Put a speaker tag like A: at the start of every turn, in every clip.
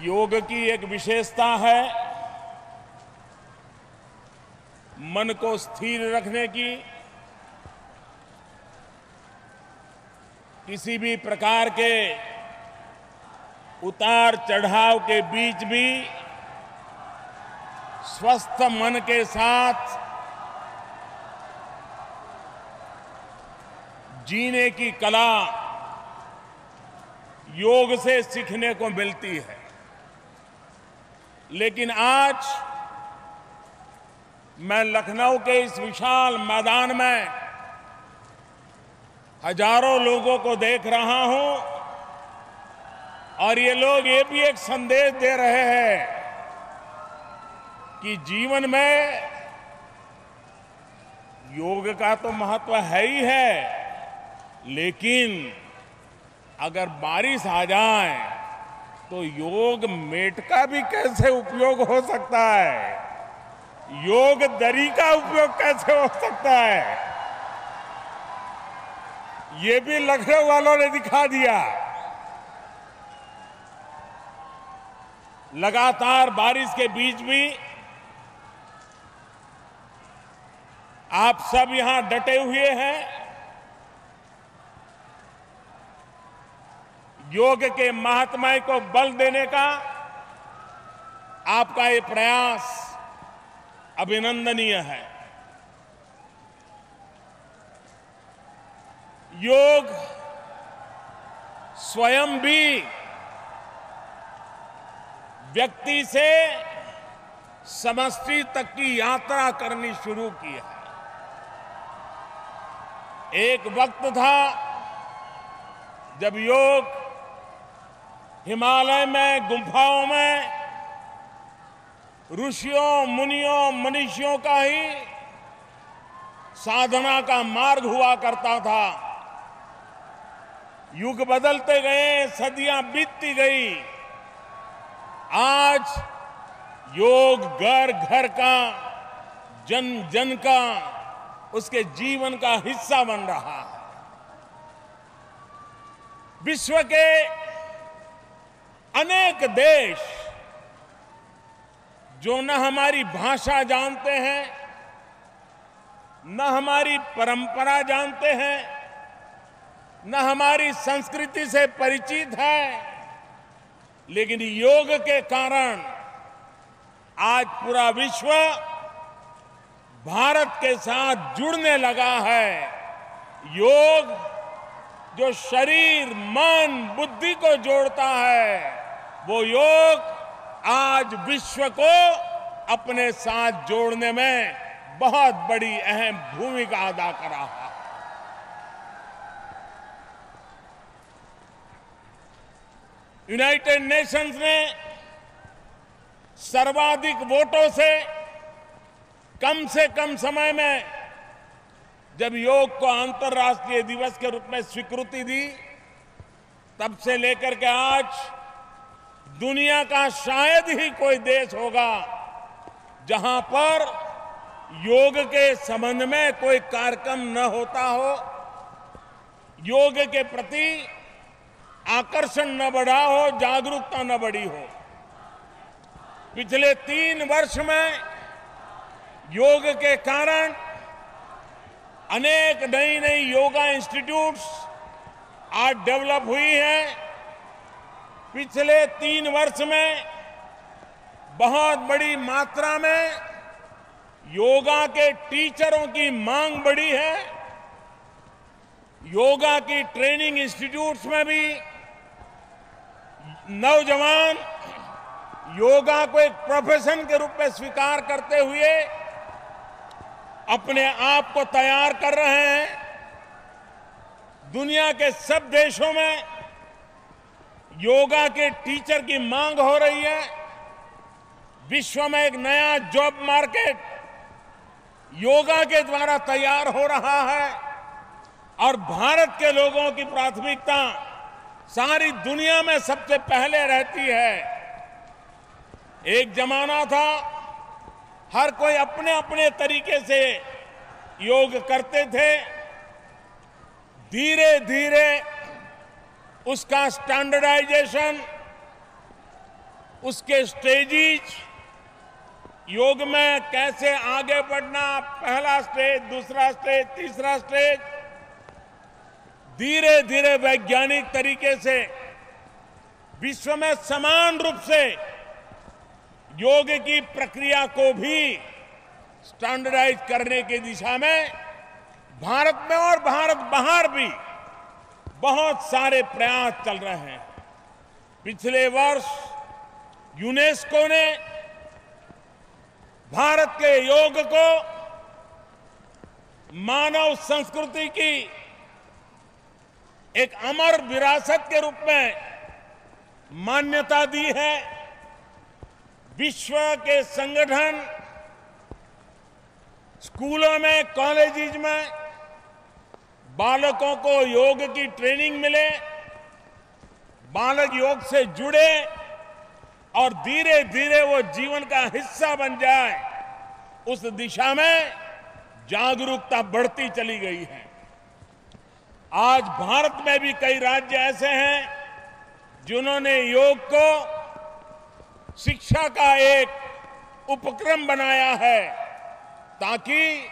A: योग की एक विशेषता है मन को स्थिर रखने की। किसी भी प्रकार के उतार चढ़ाव के बीच भी स्वस्थ मन के साथ जीने की कला योग से सीखने को मिलती है। लेकिन आज मैं लखनऊ के इस विशाल मैदान में हजारों लोगों को देख रहा हूं और ये लोग ये भी एक संदेश दे रहे हैं कि जीवन में योग का तो महत्व है ही है, लेकिन अगर बारिश आ जाए तो योग मेट का भी कैसे उपयोग हो सकता है, योग दरी का उपयोग कैसे हो सकता है, ये भी लखनऊ वालों ने दिखा दिया। लगातार बारिश के बीच भी आप सब यहां डटे हुए हैं। योग के महात्म्य को बल देने का आपका ये प्रयास अभिनंदनीय है। योग स्वयं भी व्यक्ति से समष्टि तक की यात्रा करनी शुरू की है। एक वक्त था जब योग हिमालय में गुफाओं में ऋषियों मुनियों मनीषियों का ही साधना का मार्ग हुआ करता था। युग बदलते गए, सदियां बीतती गई, आज योग घर घर का, जन जन का, उसके जीवन का हिस्सा बन रहा है। विश्व के अनेक देश जो न हमारी भाषा जानते हैं, न हमारी परंपरा जानते हैं, न हमारी संस्कृति से परिचित है, लेकिन योग के कारण आज पूरा विश्व भारत के साथ जुड़ने लगा है। योग जो शरीर मन बुद्धि को जोड़ता है, वो योग आज विश्व को अपने साथ जोड़ने में बहुत बड़ी अहम भूमिका अदा कर रहा है। यूनाइटेड नेशंस ने सर्वाधिक वोटों से कम समय में जब योग को अंतर्राष्ट्रीय दिवस के रूप में स्वीकृति दी, तब से लेकर के आज दुनिया का शायद ही कोई देश होगा जहां पर योग के संबंध में कोई कार्यक्रम न होता हो, योग के प्रति आकर्षण न बढ़ा हो, जागरूकता न बढ़ी हो। पिछले 3 वर्ष में योग के कारण अनेक नई नई योगा इंस्टीट्यूट्स आज डेवलप हुई हैं। पिछले 3 वर्ष में बहुत बड़ी मात्रा में योगा के टीचरों की मांग बढ़ी है। योगा की ट्रेनिंग इंस्टीट्यूट्स में भी नौजवान योगा को एक प्रोफेशन के रूप में स्वीकार करते हुए अपने आप को तैयार कर रहे हैं। दुनिया के सब देशों में योगा के टीचर की मांग हो रही है। विश्व में एक नया जॉब मार्केट योगा के द्वारा तैयार हो रहा है और भारत के लोगों की प्राथमिकता सारी दुनिया में सबसे पहले रहती है। एक जमाना था हर कोई अपने अपने तरीके से योग करते थे। धीरे धीरे उसका स्टैंडर्डाइजेशन उसके स्टेजेस, योग में कैसे आगे बढ़ना, पहला स्टेज, दूसरा स्टेज, तीसरा स्टेज, धीरे धीरे वैज्ञानिक तरीके से विश्व में समान रूप से योग की प्रक्रिया को भी स्टैंडर्डाइज करने की दिशा में भारत में और भारत बाहर भी बहुत सारे प्रयास चल रहे हैं। पिछले वर्ष यूनेस्को ने भारत के योग को मानव संस्कृति की एक अमर विरासत के रूप में मान्यता दी है। विश्व के संगठन स्कूलों में, कॉलेजेस में बालकों को योग की ट्रेनिंग मिले, बालक योग से जुड़े और धीरे धीरे वो जीवन का हिस्सा बन जाए, उस दिशा में जागरूकता बढ़ती चली गई है। आज भारत में भी कई राज्य ऐसे हैं जिन्होंने योग को शिक्षा का एक उपक्रम बनाया है, ताकि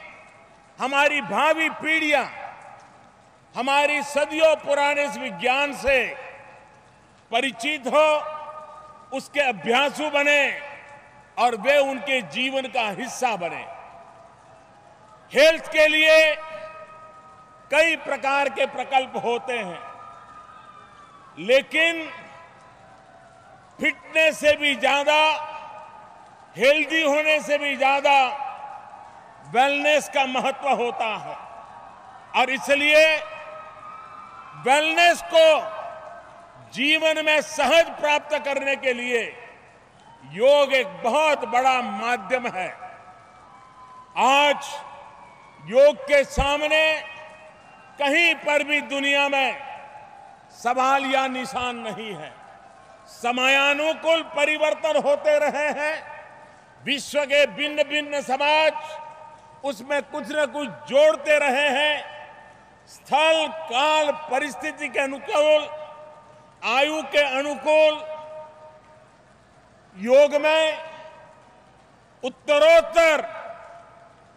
A: हमारी भावी पीढ़ियां हमारी सदियों पुराने इस विज्ञान से परिचित हो, उसके अभ्यासु बने और वे उनके जीवन का हिस्सा बने। हेल्थ के लिए कई प्रकार के प्रकल्प होते हैं, लेकिन फिटनेस से भी ज्यादा, हेल्दी होने से भी ज्यादा वेलनेस का महत्व होता है। और इसलिए वेलनेस को जीवन में सहज प्राप्त करने के लिए योग एक बहुत बड़ा माध्यम है। आज योग के सामने कहीं पर भी दुनिया में सवाल या निशान नहीं है। समयानुकूल परिवर्तन होते रहे हैं। विश्व के भिन्न भिन्न समाज उसमें कुछ न कुछ जोड़ते रहे हैं। स्थल, काल, परिस्थिति के अनुकूल, आयु के अनुकूल योग में उत्तरोत्तर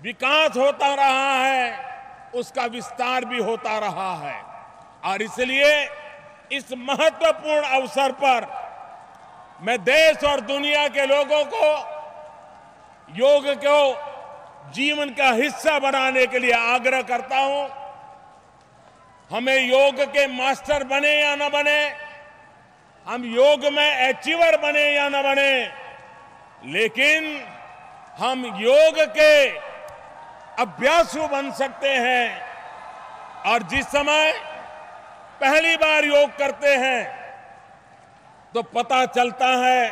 A: विकास होता रहा है, उसका विस्तार भी होता रहा है। और इसलिए इस महत्वपूर्ण अवसर पर मैं देश और दुनिया के लोगों को योग को जीवन का हिस्सा बनाने के लिए आग्रह करता हूं। हमें योग के मास्टर बने या न बने, हम योग में अचीवर बने या न बने, लेकिन हम योग के अभ्यासु बन सकते हैं। और जिस समय पहली बार योग करते हैं तो पता चलता है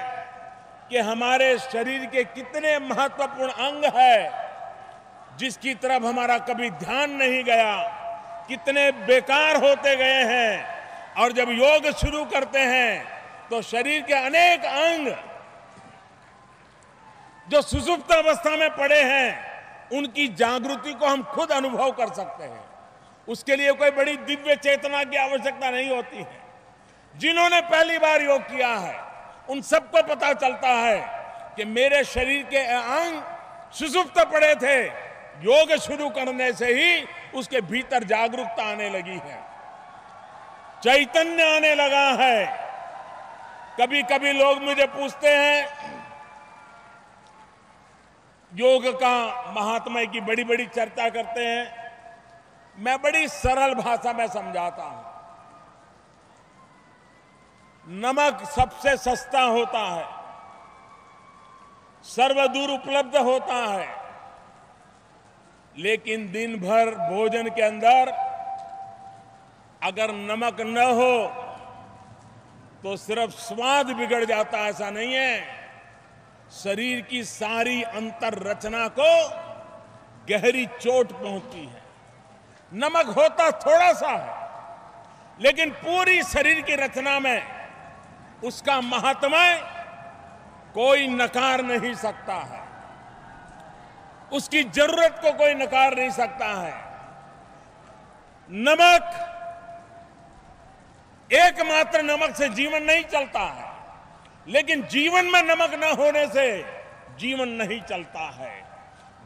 A: कि हमारे शरीर के कितने महत्वपूर्ण अंग है जिसकी तरफ हमारा कभी ध्यान नहीं गया, कितने बेकार होते गए हैं। और जब योग शुरू करते हैं तो शरीर के अनेक अंग जो सुषुप्त अवस्था में पड़े हैं, उनकी जागृति को हम खुद अनुभव कर सकते हैं। उसके लिए कोई बड़ी दिव्य चेतना की आवश्यकता नहीं होती है। जिन्होंने पहली बार योग किया है उन सबको पता चलता है कि मेरे शरीर के अंग सुषुप्त पड़े थे, योग शुरू करने से ही उसके भीतर जागरूकता आने लगी है, चैतन्य आने लगा है। कभी कभी लोग मुझे पूछते हैं, योग का महात्म्य की बड़ी बड़ी चर्चा करते हैं, मैं बड़ी सरल भाषा में समझाता हूं। नमक सबसे सस्ता होता है, सर्वदूर उपलब्ध होता है, लेकिन दिन भर भोजन के अंदर अगर नमक न हो तो सिर्फ स्वाद बिगड़ जाता, ऐसा नहीं है। शरीर की सारी अंतर रचना को गहरी चोट पहुंचती है। नमक होता थोड़ा सा है, लेकिन पूरी शरीर की रचना में उसका महात्म्य कोई नकार नहीं सकता है, उसकी जरूरत को कोई नकार नहीं सकता है। नमक, एकमात्र नमक से जीवन नहीं चलता है। लेकिन जीवन में नमक न होने से जीवन नहीं चलता है।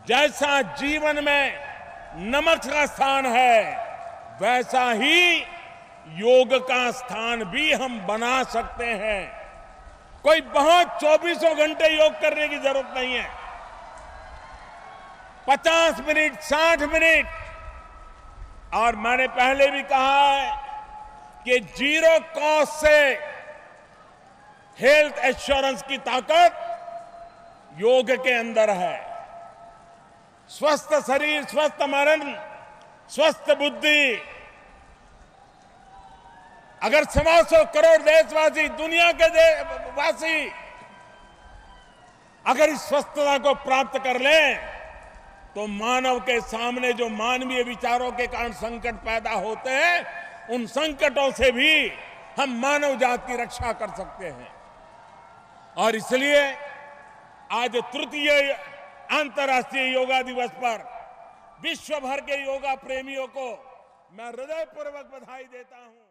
A: जैसा जीवन में नमक का स्थान है, वैसा ही योग का स्थान भी हम बना सकते हैं। कोई बहुत 24 घंटे योग करने की जरूरत नहीं है। 50 मिनट, 60 मिनट, और मैंने पहले भी कहा है कि जीरो कॉस्ट से हेल्थ एश्योरेंस की ताकत योग के अंदर है। स्वस्थ शरीर, स्वस्थ मन, स्वस्थ बुद्धि। अगर 125 करोड़ देशवासी, दुनिया के वासी अगर इस स्वस्थता को प्राप्त कर लें, तो मानव के सामने जो मानवीय विचारों के कारण संकट पैदा होते हैं, उन संकटों से भी हम मानव जाति की रक्षा कर सकते हैं। और इसलिए आज तृतीय अंतर्राष्ट्रीय योगा दिवस पर विश्व भर के योगा प्रेमियों को मैं हृदयपूर्वक बधाई देता हूं।